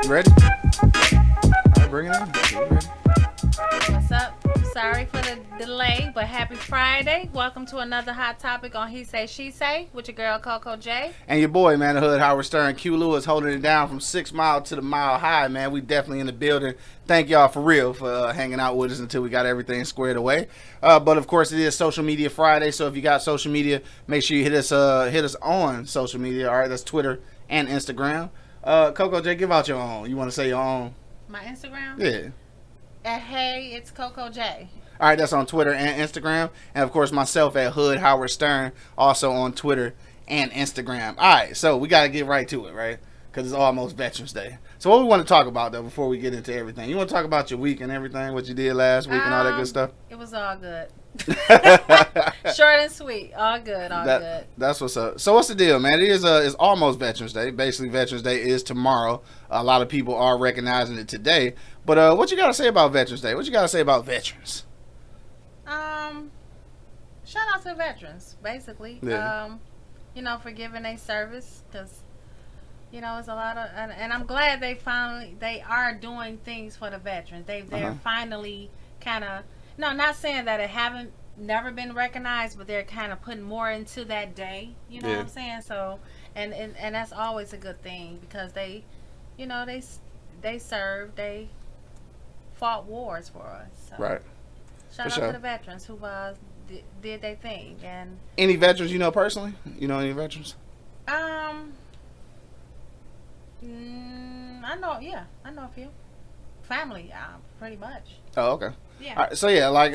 You ready? All right, bring it in. You ready? What's up? Sorry for the delay, but happy Friday. Welcome to another hot topic on He Say, She Say with your girl CoCo J. And your boy, man, the Hood Howard Stern. Q Lewis holding it down from 6 Mile to the Mile High, man. We definitely in the building. Thank y'all for real for hanging out with us until we got everything squared away. But of course, it is Social Media Friday, so if you got social media, make sure you hit us on social media. All right, that's Twitter and Instagram. CoCo J, give out your own. You want to say your own? My Instagram? Yeah. At Hey, it's CoCo J. All right, that's on Twitter and Instagram. And, of course, myself at Hood Howard Stern, also on Twitter and Instagram. All right, so we got to get right to it, right? Because it's almost Veterans Day. So what we want to talk about, though, before we get into everything? You want to talk about your week and everything, what you did last week and all that good stuff? It was all good. Short and sweet. All good, good. That's what's up. So what's the deal, man? It is it's almost Veterans Day. Basically, Veterans Day is tomorrow. A lot of people are recognizing it today. But what you got to say about Veterans Day? What you got to say about veterans? Shout out to the veterans, basically. Yeah. For giving their service, because it's a lot of, and I'm glad they are doing things for the veterans. They're finally kind of, not saying that it haven't never been recognized, but they're kind of putting more into that day. You know what I'm saying? So, and that's always a good thing because they served, they fought wars for us. So. Right. Shout out to the veterans who did their thing. And any veterans you know personally? You know any veterans? I know a few. Family, pretty much. Oh, okay. Yeah. All right, so like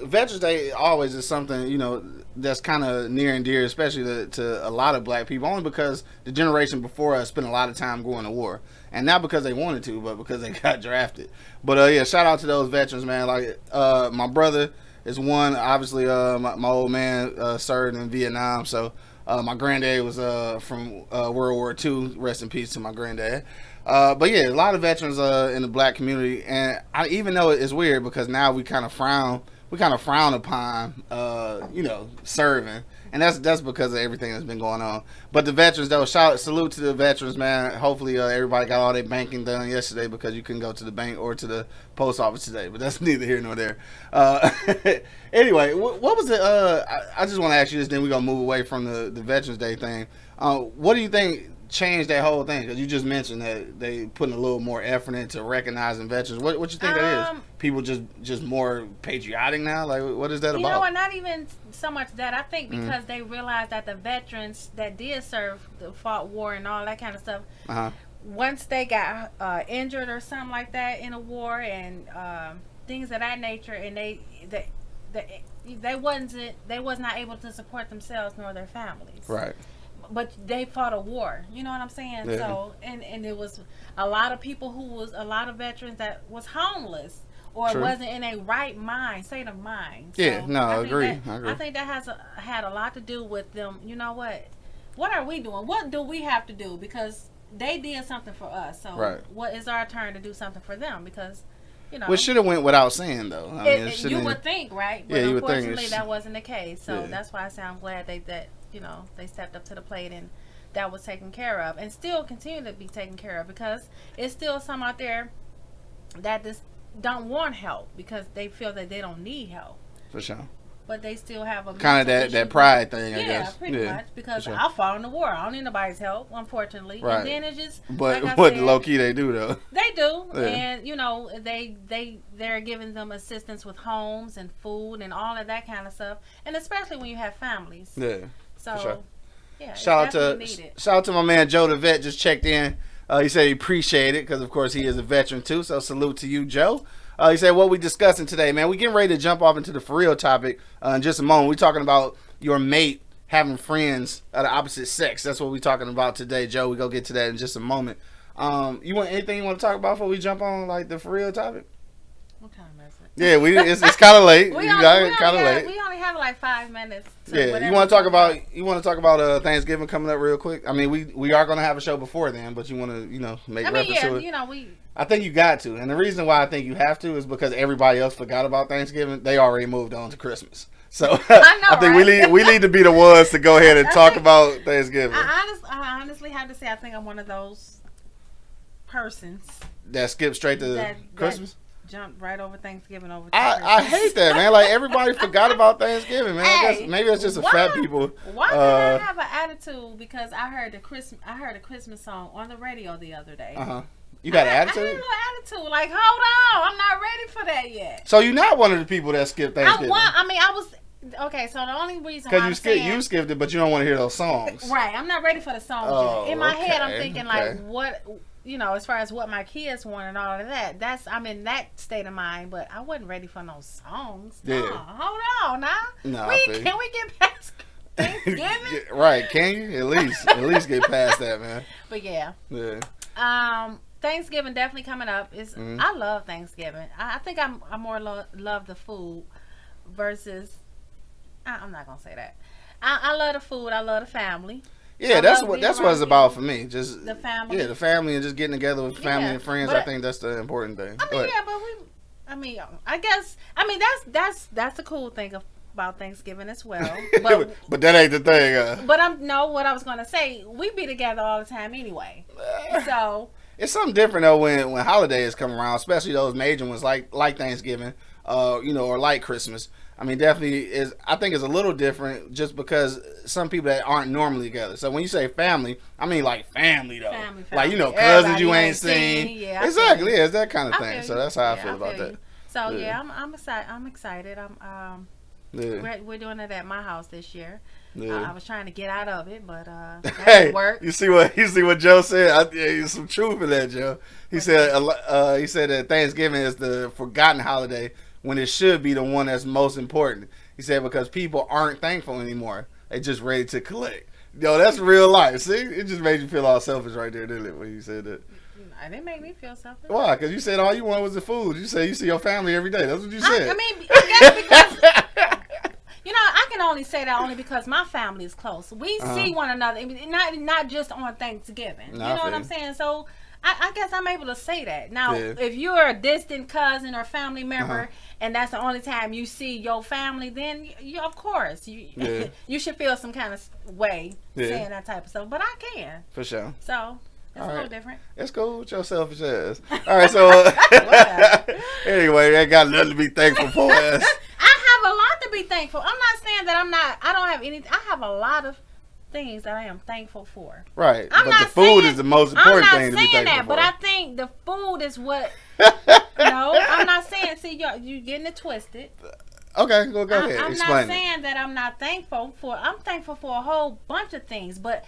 Veterans Day always is something that's kind of near and dear, especially to a lot of black people, only because the generation before us spent a lot of time going to war, and not because they wanted to, but because they got drafted. But shout out to those veterans, man. Like my brother is one. Obviously, my old man served in Vietnam, so my granddad was from World War II. Rest in peace to my granddad. But a lot of veterans in the black community, and even though it's weird because now we kind of frown upon serving, and that's because of everything that's been going on. But the veterans, though, salute to the veterans, man. Hopefully everybody got all their banking done yesterday because you couldn't go to the bank or to the post office today, but that's neither here nor there. Anyway, what was it? I just want to ask you this, then we're going to move away from the Veterans Day thing. What do you think changed that whole thing? Because you just mentioned that they putting a little more effort into recognizing veterans. What you think that is? People just more patriotic now? Like, what is that about? You know what? Not even so much that. I think because they realized that the veterans that did serve, fought war and all that kind of stuff, once they got injured or something like that in a war and things of that nature, and they was not able to support themselves nor their families. Right. But they fought a war, you know what I'm saying? Yeah. So, and it was a lot of people a lot of veterans that was homeless or wasn't in a right state of mind. So yeah, no, I agree. I think that had a lot to do with them. You know what? What are we doing? What do we have to do? Because they did something for us. So what is our turn to do something for them? Because which should have went without saying, though. You would think, right? But you would think unfortunately, that wasn't the case. So that's why I say I'm glad they stepped up to the plate and that was taken care of and still continue to be taken care of, because it's still some out there that just don't want help because they feel that they don't need help. For sure. But they still have a kind of that pride thing, I guess. Yeah, pretty much, because I fought in the war. I don't need nobody's help, unfortunately. Right. And then it just, but like what low key they do though. They do, yeah. And they're giving them assistance with homes and food and all of that kind of stuff, and especially when you have families. Yeah. So, sure. Yeah, shout out to my man Joe the vet, just checked in. He said he appreciated it because of course he is a veteran too. So salute to you, Joe. He said, what we discussing today, man? We getting ready to jump off into the for real topic in just a moment. We're talking about your mate having friends of the opposite sex. That's what we're talking about today, Joe. We go get to that in just a moment. You want anything you want to talk about before we jump on like the for real topic? What time is it? Yeah, it's kind of late. We only have like 5 minutes. Yeah, you want to talk about Thanksgiving coming up real quick? I mean, we are going to have a show before then, but you want to make reference to it. I think you got to, and the reason why I think you have to is because everybody else forgot about Thanksgiving. They already moved on to Christmas, so I think we need to be the ones to go ahead and talk about Thanksgiving. I honestly have to say I think I'm one of those persons that skip straight to that Christmas. Jumped right over Thanksgiving over. To I hate that, man. Like everybody forgot about Thanksgiving, man. I Hey, guess maybe it's just a fat people. Why did I have an attitude? Because I heard a Christmas song on the radio the other day. You got an I had attitude? a little attitude. Like, hold on, I'm not ready for that yet. So you're not one of the people that skip Thanksgiving. I was. Okay, so the only reason why you skipped it, but you don't want to hear those songs. Right, I'm not ready for the songs yet. In my head, I'm thinking like, what, as far as what my kids want and all of that. I'm in that state of mind, but I wasn't ready for no songs. Yeah. No, hold on now. No, can we get past Thanksgiving? Right? Can you at least get past that, man? But yeah. Yeah. Thanksgiving definitely coming up. I love Thanksgiving. I think I more love the food versus. I'm not gonna say that. I love the food. I love the family. Yeah, that's what it's about for me. Just the family. Yeah, the family and just getting together with family and friends. I think that's the important thing. I guess that's the cool thing about Thanksgiving as well. But that ain't the thing. But what I was gonna say, we be together all the time anyway. So it's something different though when holidays come around, especially those major ones like Thanksgiving, or like Christmas. I mean, definitely I think it's a little different just because some people that aren't normally together. So when you say family, I mean like family though. Family. Like, cousins everybody you ain't seen. Yeah, exactly. Yeah, it's that kind of thing. So that's how I feel about that. So I'm excited. I'm excited. We're doing it at my house this year. Yeah. I was trying to get out of it, but that didn't work. You see what Joe said? There's some truth in that, Joe. He said that Thanksgiving is the forgotten holiday when it should be the one that's most important. He said because people aren't thankful anymore. They just ready to collect. Yo, that's real life. See? It just made you feel all selfish right there, didn't it, when you said that? It didn't make me feel selfish. Why? Because you said all you wanted was the food. You said you see your family every day. That's what you said. I guess because... I can only say that only because my family is close. We see one another. I mean, not just on Thanksgiving. You know what I'm saying? So I guess I'm able to say that. Now, if you're a distant cousin or family member and that's the only time you see your family, then of course you should feel some kind of way saying that type of stuff. But I can. For sure. So it's a little different. It's cool with your selfish ass. All right, so anyway, I got nothing to be thankful for. I have a lot to be thankful. I'm not saying that I don't have anything. I have a lot of things that I am thankful for. Right. But the food is the most important thing to be thankful for. I'm not saying that, but I think the food is what... No, I'm not saying... See, you're getting it twisted. Okay, go ahead. I'm Explain not saying that I'm not thankful for... I'm thankful for a whole bunch of things, but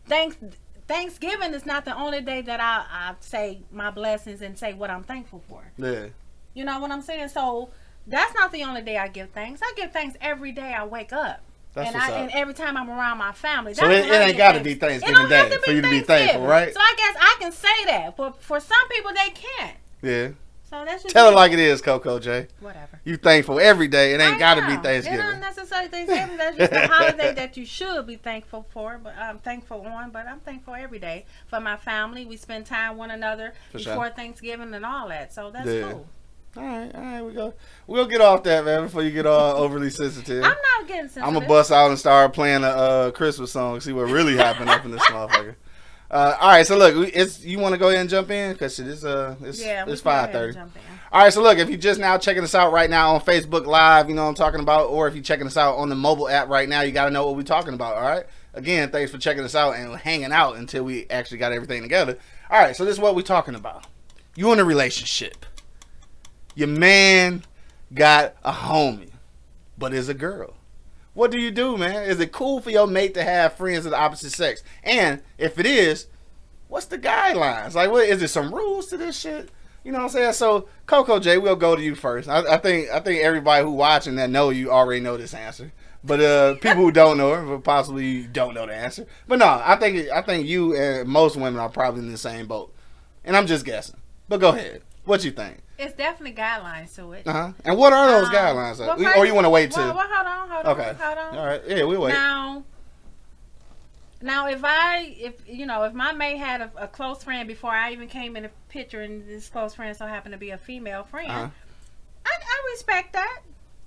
Thanksgiving is not the only day that I say my blessings and say what I'm thankful for. Yeah. You know what I'm saying? So that's not the only day I give thanks. I give thanks every day I wake up. And every time I'm around my family. So it ain't got to be Thanksgiving Day for you to be thankful, right? So I guess I can say that. But for some people, they can't. Yeah. So that's just... Tell it like it is, CoCo J. Whatever. You thankful every day. It ain't got to be Thanksgiving. It's not necessarily Thanksgiving. That's just a holiday that you should be thankful for. But I'm thankful but I'm thankful every day for my family. We spend time with one another before Thanksgiving and all that. So that's cool. All right, we'll get off that, man, before you get all overly sensitive. I'm not getting sensitive. I'm gonna bust out and start playing a Christmas song, see what really happened up in this motherfucker. All right, so look, you want to go ahead and jump in because it's 5:30. All right, so look, if you're just now checking us out right now on Facebook Live, you know what I'm talking about, or if you're checking us out on the mobile app right now, you got to know what we're talking about. All right, again, thanks for checking us out and hanging out until we actually got everything together. All right, so this is what we're talking about. You in a relationship. Your man got a homie, but is a girl. What do you do, man? Is it cool for your mate to have friends of the opposite sex? And if it is, what's the guidelines? Like, what is there some rules to this shit? You know what I'm saying? So, CoCo J, we'll go to you first. I think everybody who watching that know you already know this answer. But people who don't know it, possibly you don't know the answer. But no, I think you and most women are probably in the same boat. And I'm just guessing. But go ahead. What you think? It's definitely guidelines to it. And what are those guidelines? Or you want to wait till? Well, hold on. Okay. Hold on. All right. Yeah, we'll wait. Now, if my mate had a close friend before I even came in the picture, and this close friend so happened to be a female friend, I respect that.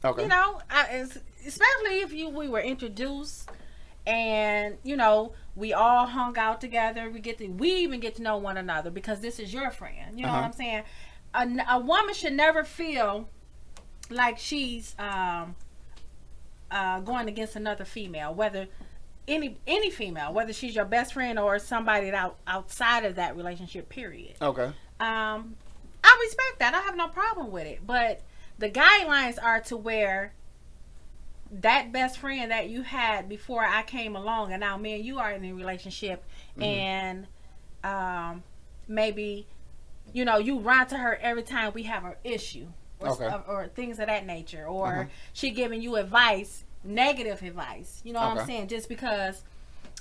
Okay. You know, especially if we were introduced and you know, we all hung out together. We even get to know one another because this is your friend. You know what I'm saying? A woman should never feel like she's going against another female, whether any female, whether she's your best friend or somebody outside of that relationship. Period. Okay. I respect that. I have no problem with it, but the guidelines are to where that best friend that you had before I came along, and now me and you are in a relationship, and maybe, you know, you run to her every time we have an issue or things of that nature, or she giving you advice, negative advice, you know what I'm saying, just because,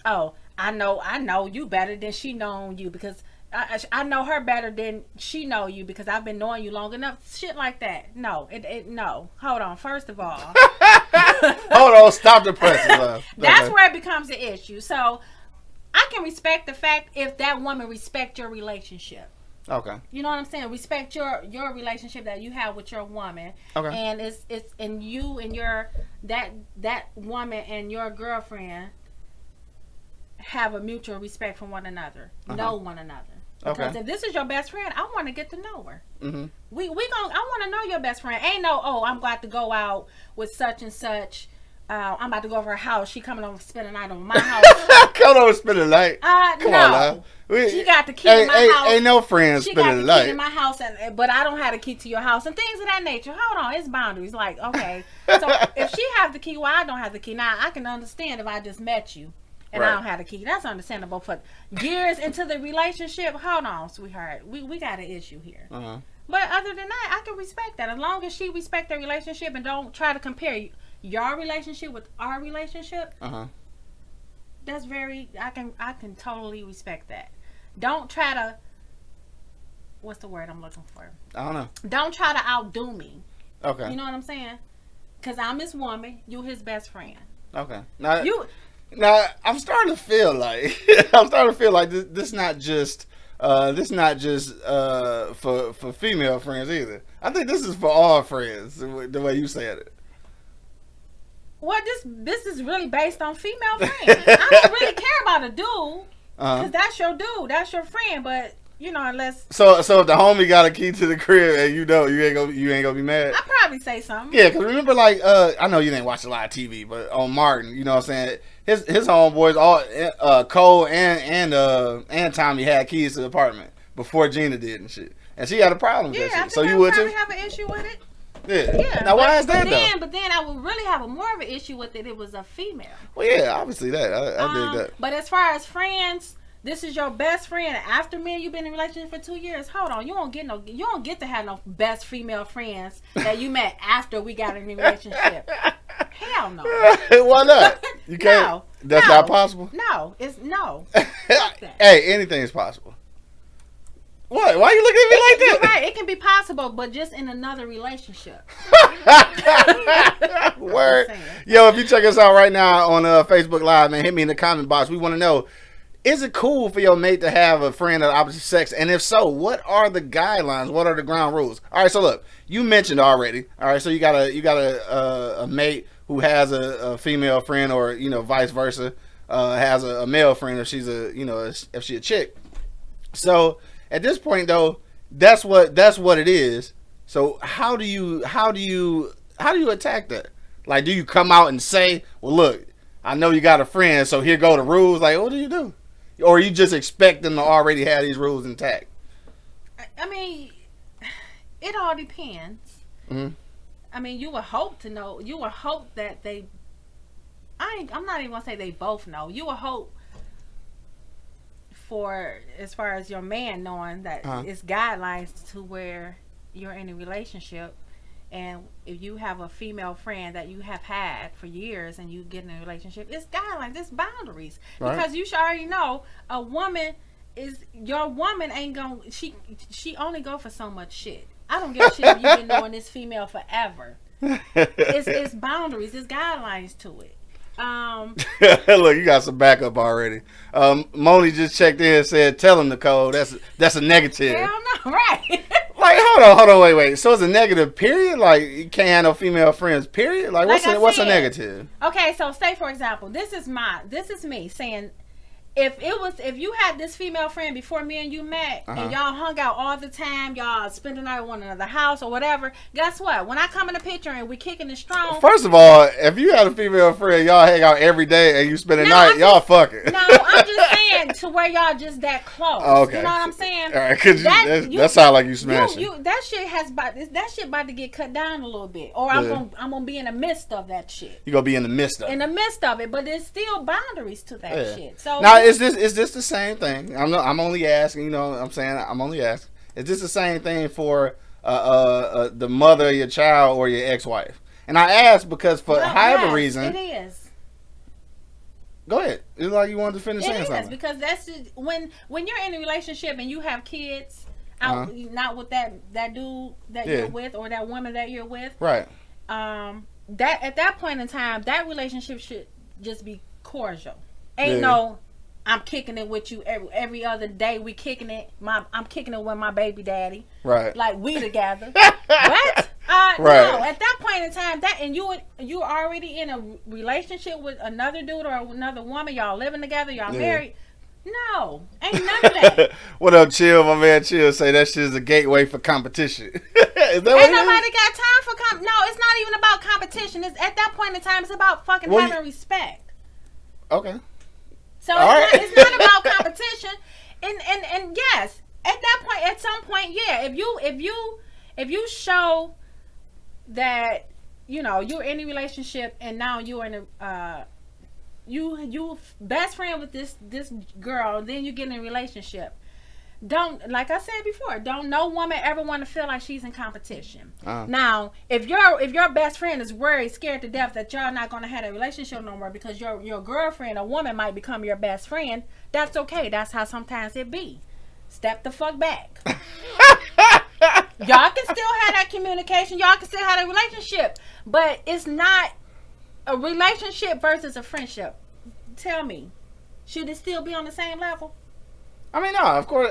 oh, I know you better than she known you, because I know her better than she know you because I've been knowing you long enough. Shit like that. No, no. Hold on. First of all, hold on. Stop the press. That's where it becomes an issue. So I can respect the fact if that woman respect your relationship. Okay. You know what I'm saying? Respect your relationship that you have with your woman. Okay. And it's and you and your that woman and your girlfriend have a mutual respect for one another. Know one another. Because if this is your best friend, I want to get to know her. I want to know your best friend. Ain't no, oh, I'm about to go out with such and such. I'm about to go over her house. She coming over to spend the night over my house. Come over spend the night. Come on now. She got the key to my house. Ain't no friends spending the night. She got the key to my house, but I don't have the key to your house and things of that nature. Hold on, it's boundaries. Like, okay, so if she has the key, well, I don't have the key. Now I can understand if I just met you. And I don't have a key. That's understandable. For years into the relationship, hold on, sweetheart. We got an issue here. But other than that, I can respect that. As long as she respect their relationship and don't try to compare your relationship with our relationship. That's very, I can totally respect that. Don't try to, what's the word I'm looking for? I don't know. Don't try to outdo me. Okay. You know what I'm saying? Because I'm his woman. You his best friend. Okay. Now I'm starting to feel like this not just for female friends either. I think this is for all friends. The way you said it. Well, this is really based on female friends. I don't really care about a dude because that's your dude, that's your friend. But you know, unless so if the homie got a key to the crib and you ain't gonna be mad. I'd probably say something. Yeah, because remember, like I know you didn't watch a lot of TV, but on Martin, you know what I'm saying, his homeboys all Cole and Tommy had keys to the apartment before Gina did and shit, and she had a problem with that shit. So you would too? Have an issue with it. Yeah. Now why is that though? But then I would really have more of an issue with it. It was a female. Well, yeah, obviously that I dig that. But as far as friends, this is your best friend. After me and you've been in a relationship for 2 years. Hold on, you don't get to have no best female friends that you met after we got in a relationship. Hell no. Why not? You can't. No, that's not possible. No, it's no. Hey, anything is possible. What? Why are you looking at me like that? You're right. It can be possible, but just in another relationship. Word. Yo, if you check us out right now on Facebook Live, man, hit me in the comment box. We want to know, is it cool for your mate to have a friend of the opposite sex? And if so, what are the guidelines? What are the ground rules? All right, so look, you mentioned already. All right, so you got a mate who has a female friend, or vice versa, has a male friend if she's if she a chick. So at this point, though, that's what it is. So how do you attack that? Like, do you come out and say, well, look, I know you got a friend, so here go the rules. Like, what do you do? Or you just expect them to already have these rules intact? I mean, it all depends. I mean, you would hope to know. You would hope that they. I'm not even gonna say they both know. You would hope for, as far as your man knowing that it's guidelines to where you're in a relationship, and if you have a female friend that you have had for years and you get in a relationship, it's guidelines, it's boundaries. Right. Because you should already know your woman ain't gonna, she only go for so much shit. I don't give a shit if you've been knowing this female forever. It's boundaries, it's guidelines to it. Look, you got some backup already. Moni just checked in and said, tell him the code. That's a negative. Hell no. Right. Like, hold on, wait. So it's a negative period? Like, you can't have no female friends, period? Like, what's a negative? Okay, so say for example, this is me saying, if you had this female friend before me and you met, and y'all hung out all the time, y'all spend the night at one another's house or whatever, guess what? When I come in the picture and we kicking it strong. First of all, if you had a female friend, y'all hang out every day and you spend the night, y'all fucking. No, I'm just saying to where y'all just that close. Okay. You know what I'm saying? All right, cause that sound like you smashing. That shit about to get cut down a little bit, or I'm gonna be in the midst of that shit. You gonna be in the midst of it, but there's still boundaries to that shit. So now is this the same thing? I'm only asking. You know what I'm saying? I'm only asking. Is this the same thing for the mother of your child or your ex-wife? And I ask because for however reason it is. Go ahead. It's like you wanted to finish saying something. Because that's just, when you're in a relationship and you have kids out, not with that dude that you're with or that woman that you're with. Right. That at that point in time, that relationship should just be cordial. Ain't no I'm kicking it with you every other day. We kicking it. I'm kicking it with my baby daddy. Right. Like we together. What? Right. No. At that point in time, you already in a relationship with another dude or another woman. Y'all living together. Y'all married. No, ain't none of that. What up, Chill? My man Chill say that shit is a gateway for competition. Is that ain't nobody got time for no, it's not even about competition. It's at that point in time, it's about fucking having respect. Okay. So it's not about competition. And yes, at some point, yeah, if you show that, you know, you're in a relationship and now you're in a you best friend with this girl, then you get in a relationship. Don't, like I said before, don't no woman ever want to feel like she's in competition. Now, if your best friend is worried, scared to death that y'all not gonna have a relationship no more because your girlfriend, a woman, might become your best friend, that's okay. That's how sometimes it be. Step the fuck back. Y'all can still have that communication. Y'all can still have a relationship, but it's not a relationship versus a friendship. Tell me, should it still be on the same level? I mean, no, of course,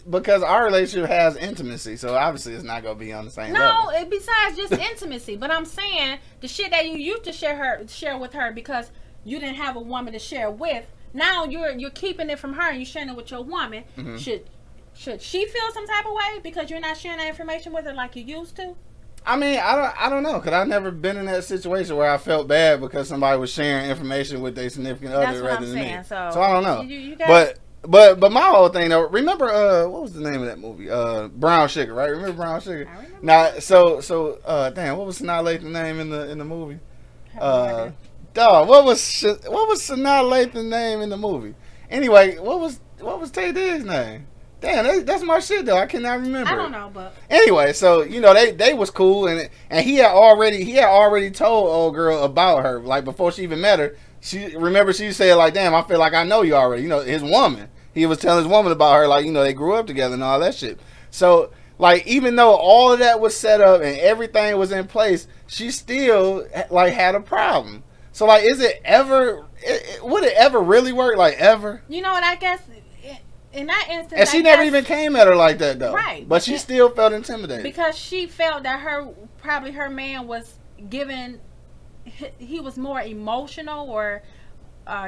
because our relationship has intimacy, so obviously it's not gonna be on the same level. No, besides just intimacy, but I'm saying the shit that you used to share with her because you didn't have a woman to share with. Now you're keeping it from her and you're sharing it with your woman. Mm-hmm. Should she feel some type of way because you're not sharing that information with her like you used to? I mean, I don't know, because I've never been in that situation where I felt bad because somebody was sharing information with their significant other rather than me. So I don't know. You But my whole thing though, remember what was the name of that movie? Brown Sugar, right? Remember Brown Sugar? I remember. Now, so damn, what was Sanaa Lathan's name in the movie? Dog, what was Sanaa Lathan's name in the movie? Anyway, what was Tay Diggs' name? Damn, that's my shit though. I cannot remember. I don't know, but anyway, so you know they was cool and he had already told old girl about her like before she even met her. She said like, damn, I feel like I know you already. You know, his woman. He was telling his woman about her, like, you know, they grew up together and all that shit. So, like, even though all of that was set up and everything was in place, she still, like, had a problem. So, like, would it ever really work? Like, ever? You know what, I guess, in that instance, and she never even came at her like that, though. Right. But she still felt intimidated. Because she felt that her man was giving... he was more emotional or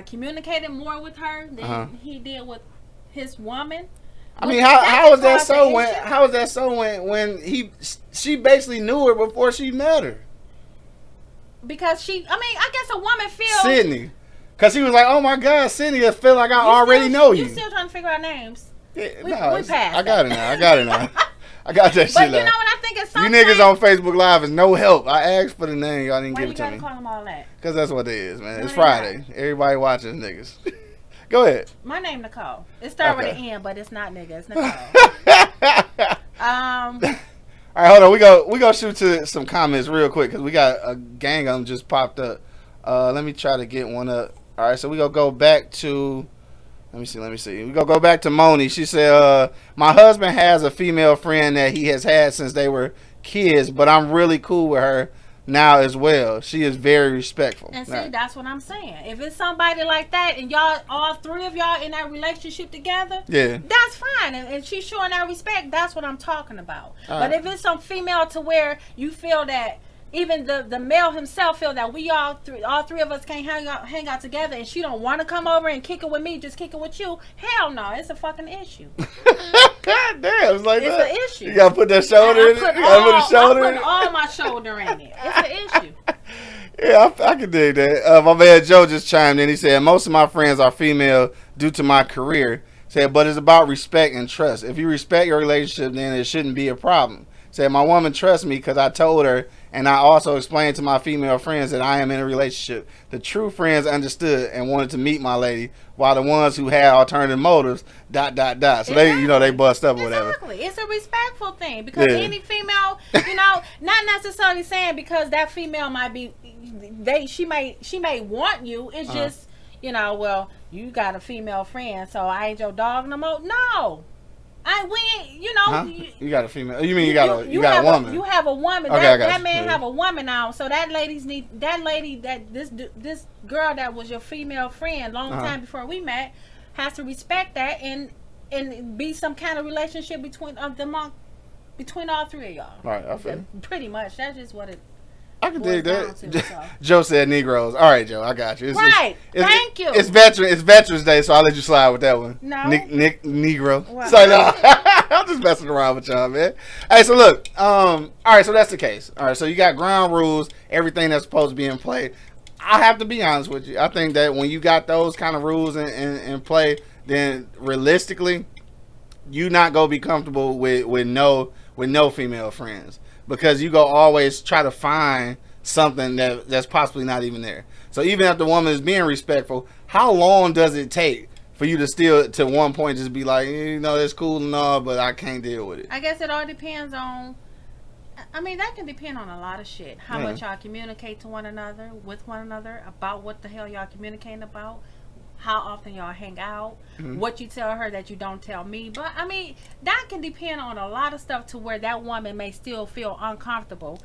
communicated more with her than he did with his woman. I mean, how is that so when she basically knew her before she met her? Because I guess a woman feels Sydney, because he was like, oh my God, Sydney, I feel like I already know you. You still trying to figure out names? Yeah, we passed. I got it now. I got that shit. But you know what I think is something. You niggas on Facebook Live is no help. I asked for the name, y'all didn't give it to me. Why you gotta call them all that? Because that's what it is, man. It's Friday. Everybody watching niggas. Go ahead. My name Nicole. It starts with an N, but it's not nigga. It's Nicole. All right, hold on. We go shoot to some comments real quick because we got a gang of them just popped up. Let me try to get one up. All right, so we gonna go back to. Let me see. We go back to Moni. She said, my husband has a female friend that he has had since they were kids, but I'm really cool with her. now as well. She is very respectful. And see, now, that's what I'm saying. If it's somebody like that and y'all, all three of y'all in that relationship together, yeah, that's fine. And she's showing that respect. That's what I'm talking about. All but right. if it's some female to where you feel that even the male himself feel that we all three of us can't hang out together, and she don't want to come over and kick it with me, just kick it with you, hell no, it's a fucking issue. God damn, it's like it's that. an issue. You gotta put that shoulder in it. I put all my shoulder in it. It's an issue. Yeah, I can dig that. My man Joe just chimed in. He said, most of my friends are female due to my career. Said, but it's about respect and trust. If you respect your relationship, then it shouldn't be a problem. Said, my woman trusts me because I told her, and I also explained to my female friends that I am in a relationship. The true friends understood and wanted to meet my lady, while the ones who had alternative motives, ... So Exactly. they bust up or whatever. Exactly. It's a respectful thing because any female, not necessarily saying because that female might be, she may want you. It's just, well, you got a female friend, so I ain't your dog no more. No. You got a female. You mean you got a woman? You have a woman. Okay, that man have a woman now. So this girl that was your female friend long time before we met has to respect that and be some kind of relationship between all three of y'all. Right, I feel. Pretty much. That's just what it. I can dig that. So. Joe said Negroes. All right, Joe, I got you. Thank you. It's Veterans Day, so I'll let you slide with that one. No. Nick Negro. Wow. So no, I'm just messing around with y'all, man. Hey, so look, all right, so that's the case. All right, so you got ground rules, everything that's supposed to be in play. I have to be honest with you. I think that when you got those kind of rules in play, then realistically, you not gonna be comfortable with no female friends. Because you go always try to find something that's possibly not even there. So even if the woman is being respectful, how long does it take for you to still, to one point, just be like, that's cool and all, but I can't deal with it? I guess it all depends on, that can depend on a lot of shit. How much y'all communicate to one another, with one another, about what the hell y'all communicating about. How often y'all hang out, what you tell her that you don't tell me. But that can depend on a lot of stuff to where that woman may still feel uncomfortable.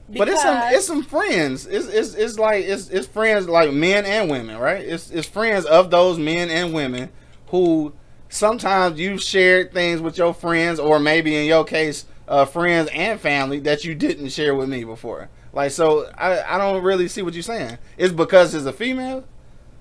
But it's some friends. It's friends like men and women, right? It's friends of those men and women who sometimes you've shared things with your friends, or maybe in your case, friends and family that you didn't share with me before. Like, so I don't really see what you're saying. It's because it's a female.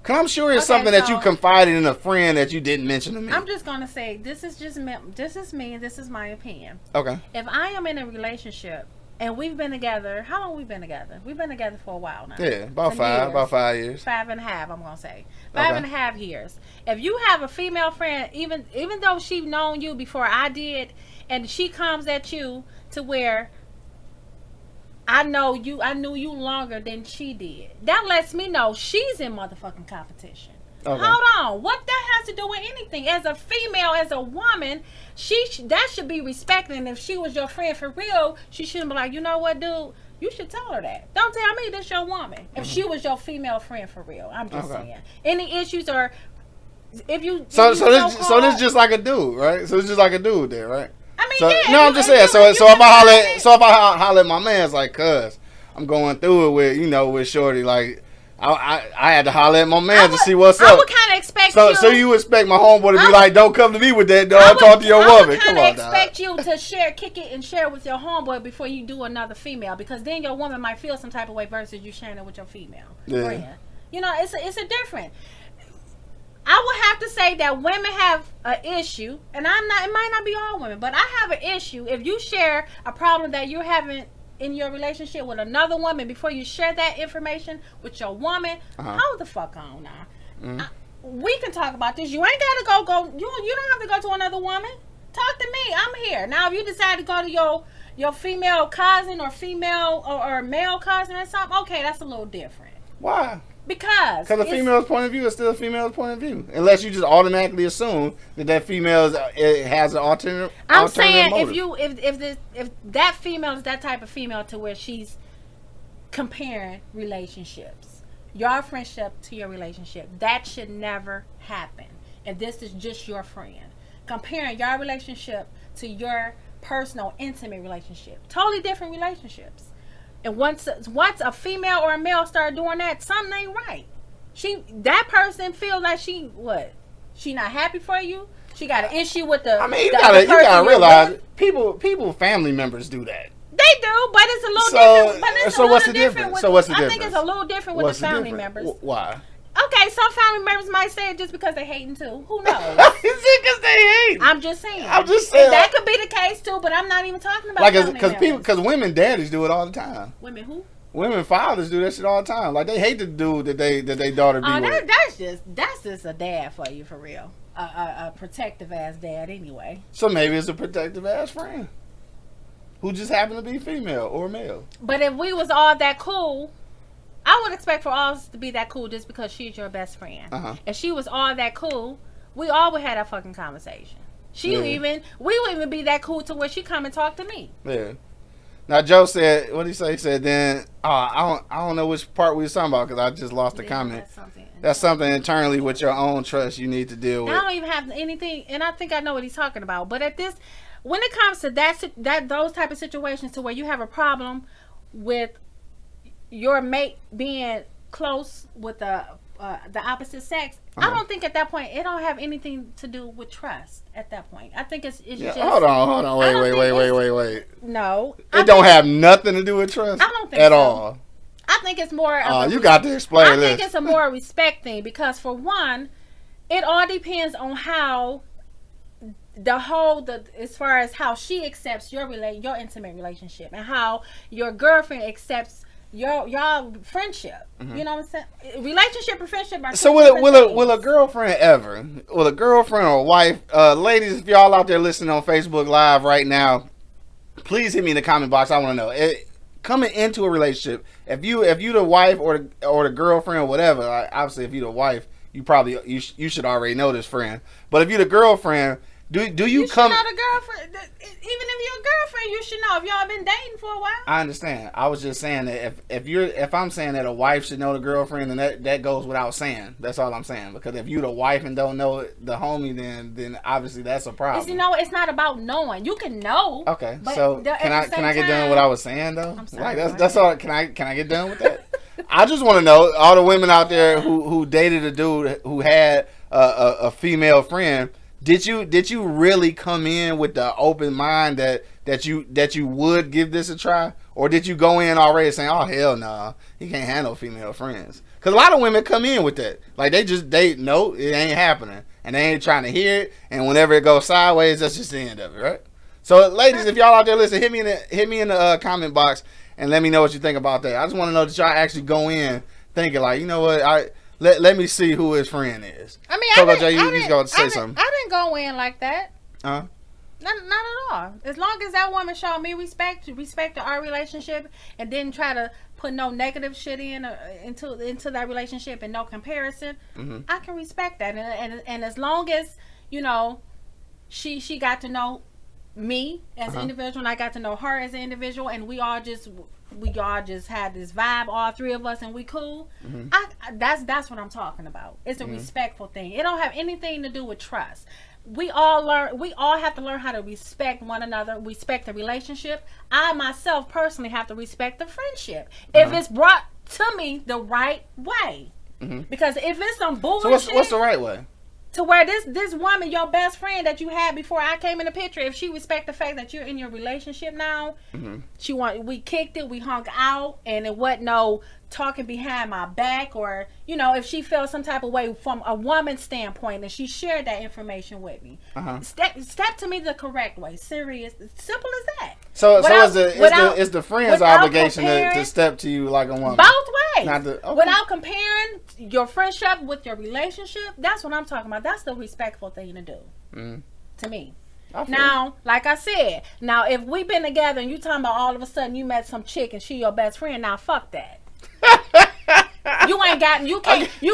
Cause I'm sure it's something that you confided in a friend that you didn't mention to me. I'm just gonna say this is me. This is my opinion. Okay. If I am in a relationship and we've been together, how long we been together? We've been together for a while now. Yeah, about 5 years. 5.5. I'm gonna say 5.5 years. If you have a female friend, even though she's known you before I did, and she comes at you to where I knew you longer than she did. That lets me know she's in motherfucking competition. Okay. Hold on. What that has to do with anything? As a female, as a woman, that should be respected. And if she was your friend for real, she shouldn't be like, you know what, dude? You should tell her that. Don't tell me this your woman. If she was your female friend for real, I'm just saying. Any issues or if you so this just like a dude, right? So it's just like a dude there, right? I'm just saying. So if I holler at my man, it's like, cuz I'm going through it with Shorty. Like, I had to holler at my man to see what's up. I would kind of expect So you expect my homeboy to be like, don't come to me with that, dog. Talk to your woman. I would kind of expect you to kick it and share with your homeboy before you do another female, because then your woman might feel some type of way versus you sharing it with your female friend. It's a different. I would have to say that women have an issue, and it might not be all women, but I have an issue if you share a problem that you're having in your relationship with another woman before you share that information with your woman. Hold the fuck on now. We can talk about this. You ain't gotta go. You don't have to go to another woman. Talk to me. I'm here. Now, if you decide to go to your female cousin or female or male cousin or something, okay, that's a little different. Why? Because a female's point of view is still a female's point of view, unless you just automatically assume that female has an alternative. I'm saying motive. if that female is that type of female to where she's comparing relationships, your friendship to your relationship, that should never happen. If this is just your friend, comparing your relationship to your personal, intimate relationship, totally different relationships. And once a female or a male start doing that, something ain't right. That person feels like she not happy for you. She got an issue with the. I mean, you gotta realize people, family members do that. They do, but it's a little different. But it's so what's the difference? So what's the difference? I think it's a little different with the family members. Why? Okay, some family members might say it just because they hating too. Who knows? Is it because they hate? I'm just saying. I'm just saying. That could be the case too, but I'm not even talking about because women daddies do it all the time. Women who? Women fathers do that shit all the time. Like they hate the dude that they daughter be with. That's just a dad for you for real. A protective ass dad anyway. So maybe it's a protective ass friend who just happened to be female or male. But if we was all that cool, I would expect for us to be that cool just because she's your best friend. If she was all that cool, we all would have that fucking conversation. We would even be that cool to where she come and talk to me. Yeah. Now Joe said, what did he say? He said, then I don't know which part we was talking about because I just lost the comment. That's something internally with your own trust you need to deal with. I don't even have anything, and I think I know what he's talking about. But when it comes to those type of situations to where you have a problem with your mate being close with the opposite sex, I don't think at that point it don't have anything to do with trust. At that point, I think it's just. Hold on, wait. No, it don't have nothing to do with trust. I don't think at so. all. I think it's more. You got to explain this. I think it's a more respect thing because for one, it all depends on how as far as how she accepts your intimate relationship and how your girlfriend accepts y'all friendship. You know what I'm saying? Relationship and friendship are so will a girlfriend ever, will a girlfriend or a wife, ladies, if y'all out there listening on Facebook Live right now, please hit me in the comment box. I want to know. Coming into a relationship, if you the wife or the girlfriend or whatever, obviously if you the wife, you should already know this friend. But if you the girlfriend, do you come? You should know the girlfriend. Even if you're a girlfriend, you should know if y'all been dating for a while. I understand. I was just saying that if I'm saying that a wife should know the girlfriend, then that goes without saying. That's all I'm saying. Because if you the wife and don't know the homie, then obviously that's a problem. You know, it's not about knowing. You can know. Okay, so can I get done with what I was saying though? I'm sorry. Like that's all. Can I get done with that? I just want to know all the women out there who dated a dude who had a female friend. Did you really come in with the open mind that you would give this a try, or did you go in already saying, oh hell nah, he can't handle female friends? Because a lot of women come in with that, like no, it ain't happening, and they ain't trying to hear it, and whenever it goes sideways, that's just the end of it, right? So ladies, if y'all out there listen, hit me in the comment box and let me know what you think about that. I just want to know that y'all actually go in thinking like, you know what, Let me see who his friend is. I mean, CoCo J, you going to say something. I didn't go in like that. Huh? Not at all. As long as that woman showed me respect our relationship and didn't try to put no negative shit into that relationship and no comparison, I can respect that. And as long as, you know, she got to know me as an individual and I got to know her as an individual and we all just had this vibe, all three of us, and we cool. That's what I'm talking about. It's a respectful thing. It don't have anything to do with trust. We all have to learn how to respect one another, respect the relationship. I myself personally have to respect the friendship if it's brought to me the right way. Because if it's some bullshit, so what's the right way? To where this woman, your best friend that you had before I came in the picture, if she respect the fact that you're in your relationship now, we kicked it, we hung out, and it wasn't no talking behind my back, or you know, if she felt some type of way from a woman's standpoint and she shared that information with me, step to me the correct way. Serious, simple as that. So it's the friend's obligation to step to you like a woman. Both ways. Okay. Without comparing your friendship with your relationship, that's what I'm talking about. That's the respectful thing to do. To me. Now, like I said, now if we've been together and you talking about all of a sudden you met some chick and she your best friend, now fuck that. You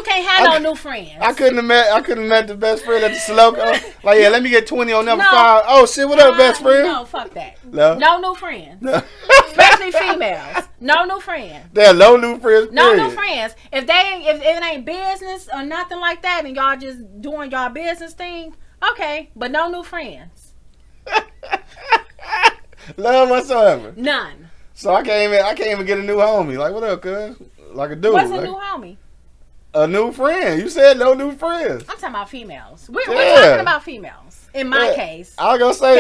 can't have no new friends. I couldn't have met the best friend at the Saloco. Like, yeah, let me get 20 on number 5. Oh shit, what up, best friend? No, fuck that. No new friends. Especially females. No new friends. There are no new friends. No new friends. If it ain't business or nothing like that and y'all just doing y'all business thing, okay, but no new friends. None whatsoever. None. So I can't even get a new homie. Like, what up, cuz? Like a dude. What's a like, new homie? A new friend. You said no new friends. I'm talking about females. We're talking about females. In my case, I was gonna say,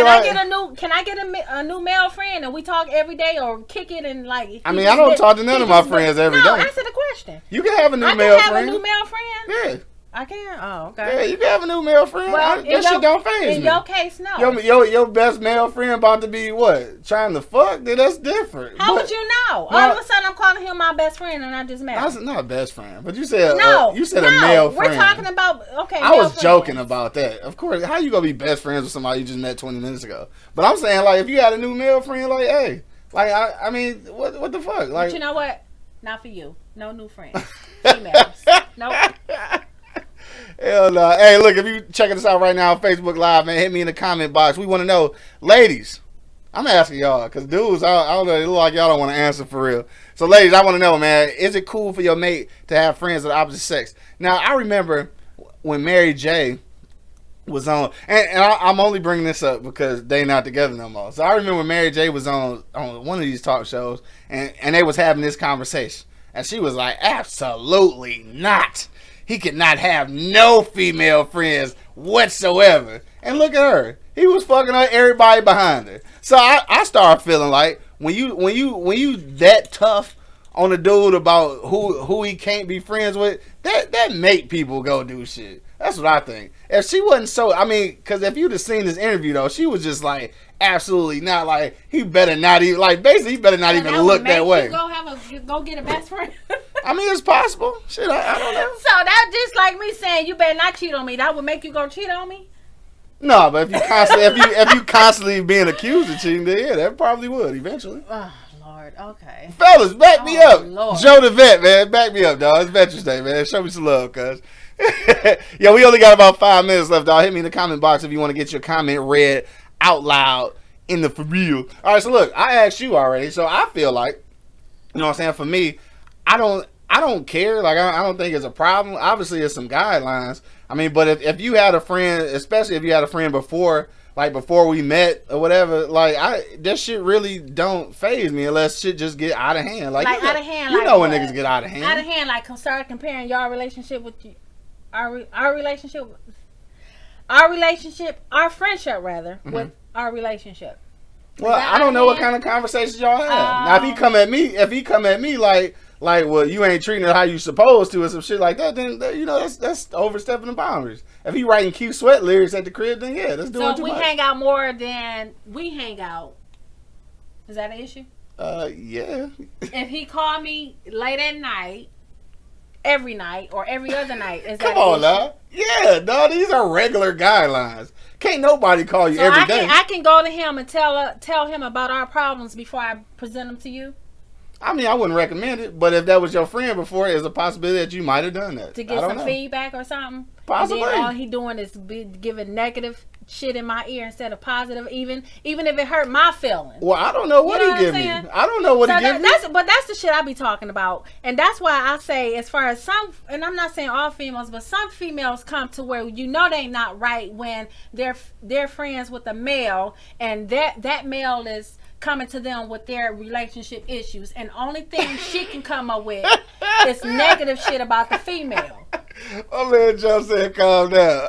can I get a new male friend and we talk every day or kick it and like? I mean, I don't talk to none of my friends every day. No, answer the question. You can have a new male friend. I can have a new male friend. Yeah. I can. Oh, okay. Yeah, you can have a new male friend. Well, that shit don't phase me. In your case, no. Your best male friend about to be what? Trying to fuck? Then that's different. How would you know? All of a sudden, I'm calling him my best friend, and I just met him. That's not best friend, but you said no. You said a male friend. We're talking about I was joking about that. Of course, how you gonna be best friends with somebody you just met 20 minutes ago? But I'm saying, like, if you had a new male friend, like, hey, like, I mean, what the fuck? Like, but you know what? Not for you. No new friends. Females. Nope. Hell no. Hey, look, if you checking us out right now on Facebook Live, man, hit me in the comment box. We want to know, ladies, I'm asking y'all, because dudes, I don't know, it look like y'all don't want to answer for real. So, ladies, I want to know, man, is it cool for your mate to have friends of the opposite sex? Now, I remember when Mary J was on, and I'm only bringing this up because they not together no more. So, I remember when Mary J was on one of these talk shows, and they was having this conversation. And she was like, absolutely not. He could not have no female friends whatsoever. And look at her. He was fucking everybody behind her. So I started feeling like when you that tough on a dude about who he can't be friends with, that make people go do shit. That's what I think. If she wasn't so, I mean, because if you'd have seen this interview though, she was just like, absolutely not. Like, he better not even, like, basically he better not even look that way. Go get a best friend. I mean, it's possible. Shit, I don't know. So that's just like me saying you better not cheat on me. That would make you go cheat on me. No, but if you constantly being accused of cheating, then yeah, that probably would eventually. Oh Lord, okay. Fellas, back me up. Lord. Joe the Vet, man, back me up, dog. It's Veterans Day, man. Show me some love, cuz. Yo, we only got about 5 minutes left, dog. Hit me in the comment box if you want to get your comment read out loud in the for real. All right, so look, I asked you already, so I feel like, you know what I'm saying, for me, I don't care. Like, I don't think it's a problem. Obviously, there's some guidelines. I mean, but if you had a friend, especially if you had a friend before we met or whatever, like, that shit really don't faze me unless shit just get out of hand. Like out of hand. You know when niggas get out of hand. Out of hand, like start comparing y'all relationship with you, our relationship, our friendship rather, with our relationship. Well, I don't know what kind of conversations y'all have. Now, if he come at me like, well, you ain't treating it how you supposed to or some shit like that, then, you know, that's overstepping the boundaries. If he writing Q Sweat lyrics at the crib, then yeah, that's doing too much. So we hang out more than we hang out. Is that an issue? Yeah. If he called me late at night, every night or every other night, is that Come on now. Yeah, no, these are regular guidelines. Can't nobody call you every day. I can go to him and tell him about our problems before I present them to you. I mean, I wouldn't recommend it, but if that was your friend before, there's a possibility that you might have done that. To get some feedback or something? Possibly. And then all he doing is giving negative shit in my ear instead of positive, even if it hurt my feelings. Well, I don't know what he give me. I don't know what he give me. But that's the shit I be talking about. And that's why I say, as far as some, and I'm not saying all females, but some females come to where you know they not right when they're friends with a male, and that male is coming to them with their relationship issues, and only thing she can come up with is negative shit about the female. Oh man, Joe said calm down.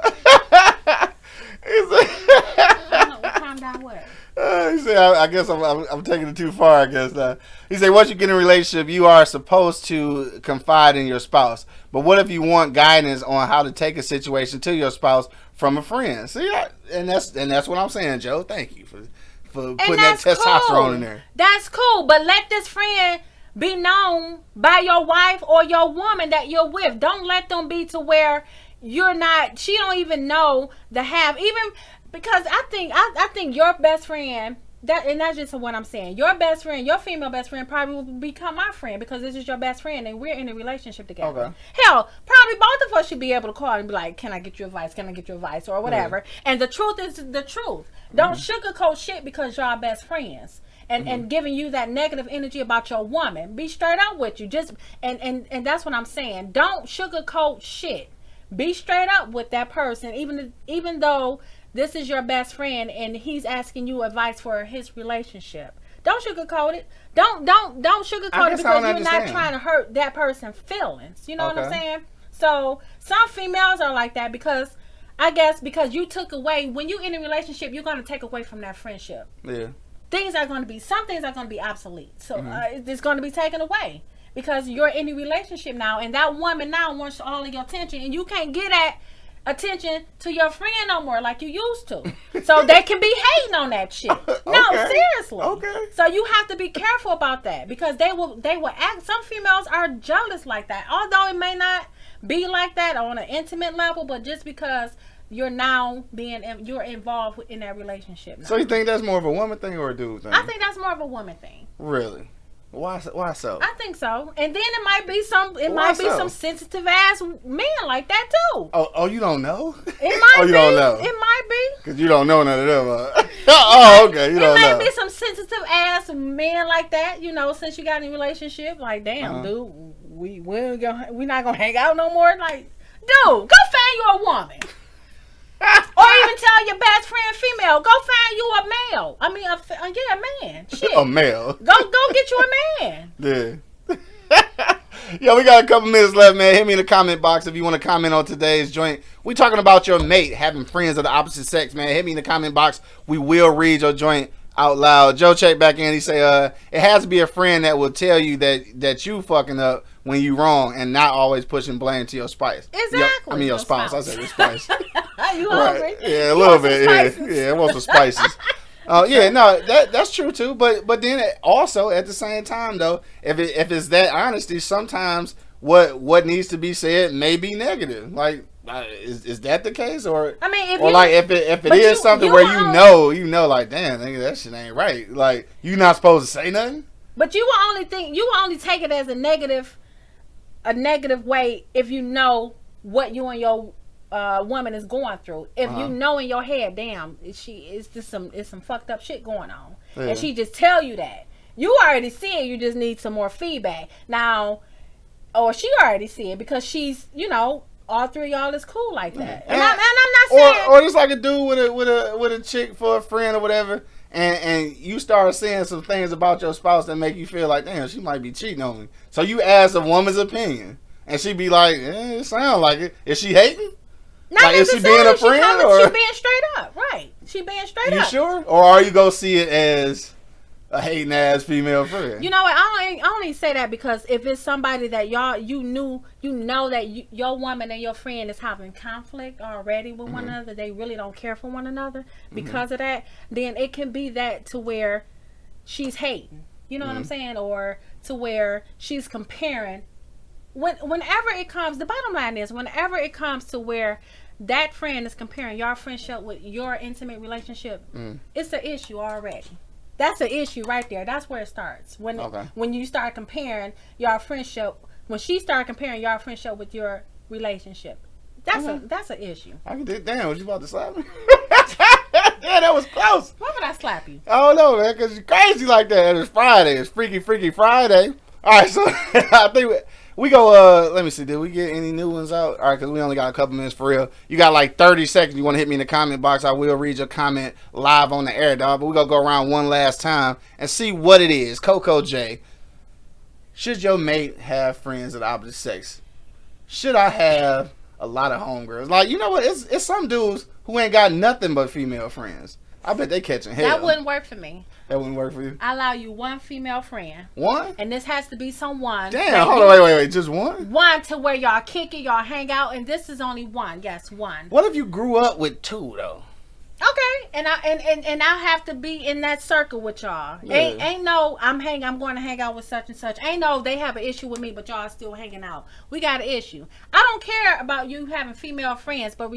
Calm down what? He said, I guess I'm taking it too far, I guess. He said, once you get in a relationship, you are supposed to confide in your spouse. But what if you want guidance on how to take a situation to your spouse from a friend? See, and that's what I'm saying, Joe. Thank you for putting that testosterone in there. That's cool, but let this friend be known by your wife or your woman that you're with. Don't let them be to where you're not. She don't even know even because I think your best friend. And that's just what I'm saying. Your best friend, your female best friend, probably will become my friend because this is your best friend and we're in a relationship together. Okay. Hell, probably both of us should be able to call and be like, "Can I get your advice? Can I get your advice?" or whatever. And the truth is the truth. Don't sugarcoat shit because y'all best friends and giving you that negative energy about your woman. Be straight up with you. Just and that's what I'm saying. Don't sugarcoat shit. Be straight up with that person, even though this is your best friend and he's asking you advice for his relationship. Don't sugarcoat it. Don't sugarcoat it because you're not trying to hurt that person's feelings. You know what I'm saying? So some females are like that because I guess because you took away, when you in a relationship, you're going to take away from that friendship. Yeah. Some things are going to be obsolete. So it's going to be taken away because you're in a relationship now, and that woman now wants all of your attention, and you can't get that attention to your friend no more like you used to. So they can be hating on that shit. No, seriously. Okay. So you have to be careful about that because they will act. Some females are jealous like that, although it may not be like that on an intimate level, but just because you're involved in that relationship now. So you think that's more of a woman thing or a dude thing? I think that's more of a woman thing. Really? Why so? I think so. And then it might be some sensitive ass men like that too. Oh, you don't know? It might you don't know? It might be. Because you don't know none of them. Okay. You don't know. It might be some sensitive ass men like that, since you got in a relationship. Like, damn, dude, we're not going to hang out no more. Like, dude, go find you a woman. Or even tell your best friend female, go find you a male. I mean, a man. Shit. A male. Go get you a man. Yeah. Yo, we got a couple minutes left, man. Hit me in the comment box if you want to comment on today's joint. We talking about your mate having friends of the opposite sex, man. Hit me in the comment box. We will read your joint out loud. Joe check back in. He say, it has to be a friend that will tell you that you fucking up when you wrong and not always pushing blame to your spouse. Exactly. Your spouse. I said your spice. You hungry? Yeah, a little bit. Yeah, I want some spices. That's true too. But then also at the same time though, if it's that honesty, sometimes what needs to be said may be negative. Like, is that the case, or I mean, if it is something where you know, like, damn, nigga, that shit ain't right. Like, you not supposed to say nothing. But you will only take it as a negative way if you know what you and your woman is going through. If you know in your head, damn, it's some fucked up shit going on, and she just tell you that, you already see it. You just need some more feedback now, or she already see it because she's all three of y'all is cool like that. And I'm not saying, or just like a dude with a chick for a friend or whatever. And you start saying some things about your spouse that make you feel like, damn, she might be cheating on me. So you ask a woman's opinion, and she be like, it sounds like it. Is she hating? Not like, is she being a friend, or she being straight up? Right, she being straight up. You sure? Or are you gonna see it as a hating ass female friend? You know what? I only say that because if it's somebody that you know that your woman and your friend is having conflict already with one another, they really don't care for one another because of that, then it can be that to where she's hating. You know what I'm saying? Or to where she's comparing. Whenever it comes, the bottom line is, whenever it comes to where that friend is comparing your friendship with your intimate relationship, it's an issue already. That's an issue right there. That's where it starts. When you start comparing your friendship, when she started comparing your friendship with your relationship, that's an issue. Damn, was you about to slap me? Yeah, that was close. Why would I slap you? I don't know, man, because you're crazy like that. It's Friday. It's Freaky Friday. All right, so I think we go, let me see, did we get any new ones out? All right, because we only got a couple minutes for real. You got like 30 seconds. You want to hit me in the comment box. I will read your comment live on the air, dog. But we're going to go around one last time and see what it is. CoCo J, should your mate have friends of the opposite sex? Should I have a lot of homegirls? Like, you know what? It's some dudes who ain't got nothing but female friends. I bet they catching hell. That wouldn't work for me. That wouldn't work for you? I allow you one female friend. One? And this has to be someone. Damn, hold on, wait. Just one? One to where y'all kick it, y'all hang out, and this is only one. Yes, one. What if you grew up with two, though? Okay, and I have to be in that circle with y'all. Yeah. Ain't no I'm going to hang out with such and such. Ain't no they have an issue with me, but y'all still hanging out. We got an issue. I don't care about you having female friends, but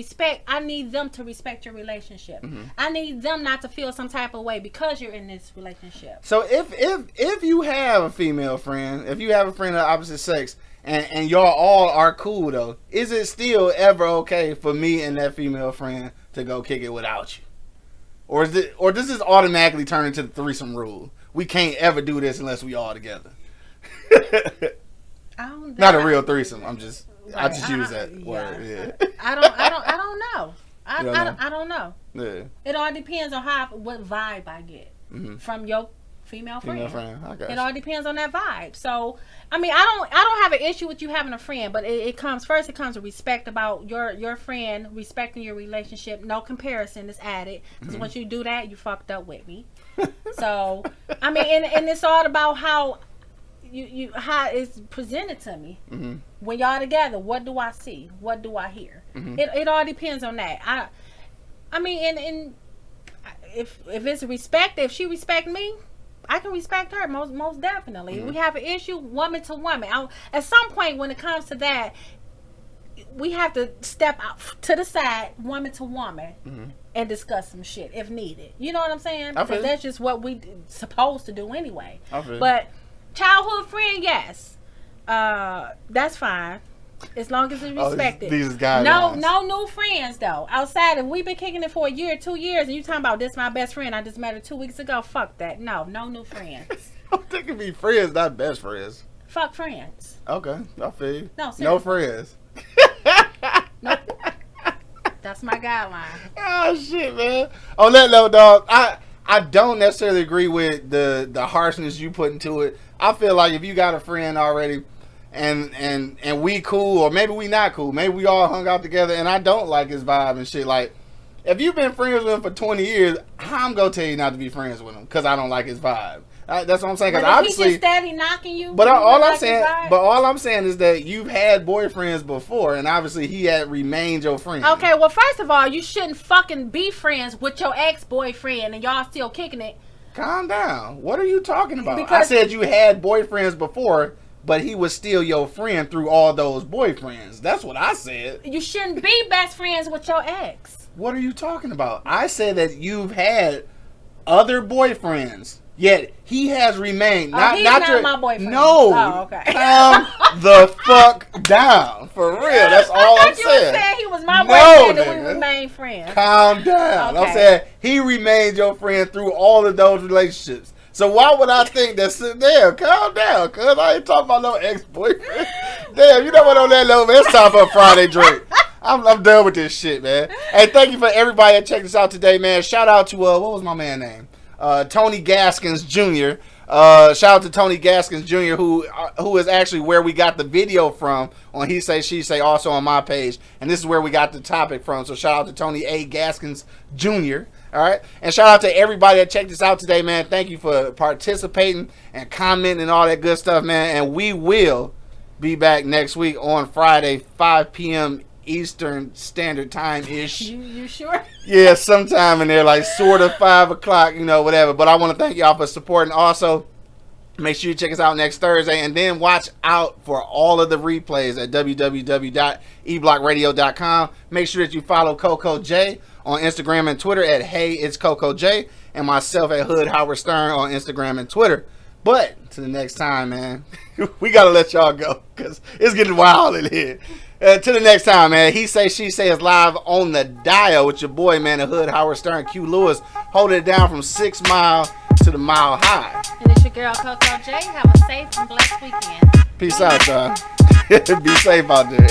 I need them to respect your relationship. I need them not to feel some type of way because you're in this relationship. So if you have a female friend, if you have a friend of the opposite sex, and y'all all are cool though, is it still ever okay for me and that female friend to go kick it without you? Or does this automatically turn into the threesome rule? We can't ever do this unless we all together. Not a real thriesome. I just use that word. Yeah. I don't know. I don't know. Yeah. It all depends on what vibe I get from your female friend. I got it all depends on that vibe. So, I mean, I don't have an issue with you having a friend, but it comes first. It comes with respect about your friend, respecting your relationship. No comparison is added, because once you do that, you fucked up with me. So, I mean, and it's all about how you how it's presented to me. When y'all together, what do I see? What do I hear? It all depends on that. I mean, and if it's respect, if she respect me, I can respect her most definitely. We have an issue, woman to woman. At some point, when it comes to that, we have to step out to the side, woman to woman, and discuss some shit if needed. You know what I'm saying? Because that's just what we supposed to do anyway. But childhood friend, yes, that's fine. As long as it's respected. These guidelines. No new friends though. Outside, if we've been kicking it for a year, 2 years, and you talking about this my best friend, I just met her 2 weeks ago. Fuck that. No new friends. I'm thinking be friends, not best friends. Fuck friends. Okay, I feel you. No, seriously. No friends. Nope. That's my guideline. Oh shit, man. On that note, dog, I don't necessarily agree with the harshness you put into it. I feel like if you got a friend already, and we cool, or maybe we not cool, maybe we all hung out together, and I don't like his vibe and shit. Like, if you've been friends with him for 20 years, I'm gonna tell you not to be friends with him because I don't like his vibe. That's what I'm saying. Because obviously, he just steady knocking you. But all I'm saying is that you've had boyfriends before, and obviously he had remained your friend. Okay, well, first of all, you shouldn't fucking be friends with your ex-boyfriend, and y'all still kicking it. Calm down. What are you talking about? Because I said you had boyfriends before, but he was still your friend through all those boyfriends. That's what I said. You shouldn't be best friends with your ex. What are you talking about? I said that you've had other boyfriends, yet he has remained. He's not my boyfriend. No. Oh, okay. Calm the fuck down. For real. That's all I'm saying. You were saying he was my boyfriend and we remained friends. Calm down. Okay. I'm saying he remained your friend through all of those relationships. So why would I think that's damn? Calm down, cuz I ain't talking about no ex-boyfriend. Damn, you know what on that low, man? It's time for a Friday drink. I'm done with this shit, man. Hey, thank you for everybody that checked us out today, man. Shout out to what was my man name? Tony Gaskins Jr. Shout out to Tony Gaskins Jr. who is actually where we got the video from on He Say She Say, also on my page, and this is where we got the topic from. So shout out to Tony A. Gaskins Jr. All right, and shout out to everybody that checked us out today, man. Thank you for participating and commenting and all that good stuff, man. And we will be back next week on Friday, 5 p.m. Eastern Standard Time ish. You sure? Yeah, sometime in there, like sort of 5 o'clock, whatever. But I want to thank y'all for supporting. Also, make sure you check us out next Thursday, and then watch out for all of the replays at www.eblockradio.com. Make sure that you follow CoCo J on Instagram and Twitter at Hey It's CoCo J, and myself at Hood Howard Stern on Instagram and Twitter. But to the next time, man, we gotta let y'all go because it's getting wild in here. To the next time, man. He Say She Say is live on the dial with your boy, man, the Hood Howard Stern, Q Lewis, holding it down from 6 Mile to the Mile High. And it's your girl CoCo J. Have a safe and blessed weekend. Peace out, y'all. Be safe out there.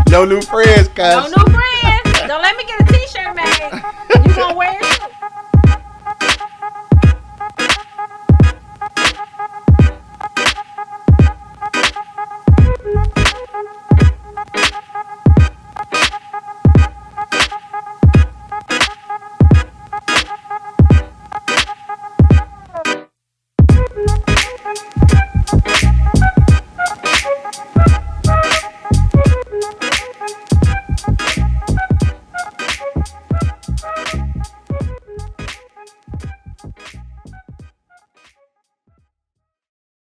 No new friends, cuz. No new friends. Don't let me get a t-shirt made. You gonna wear it?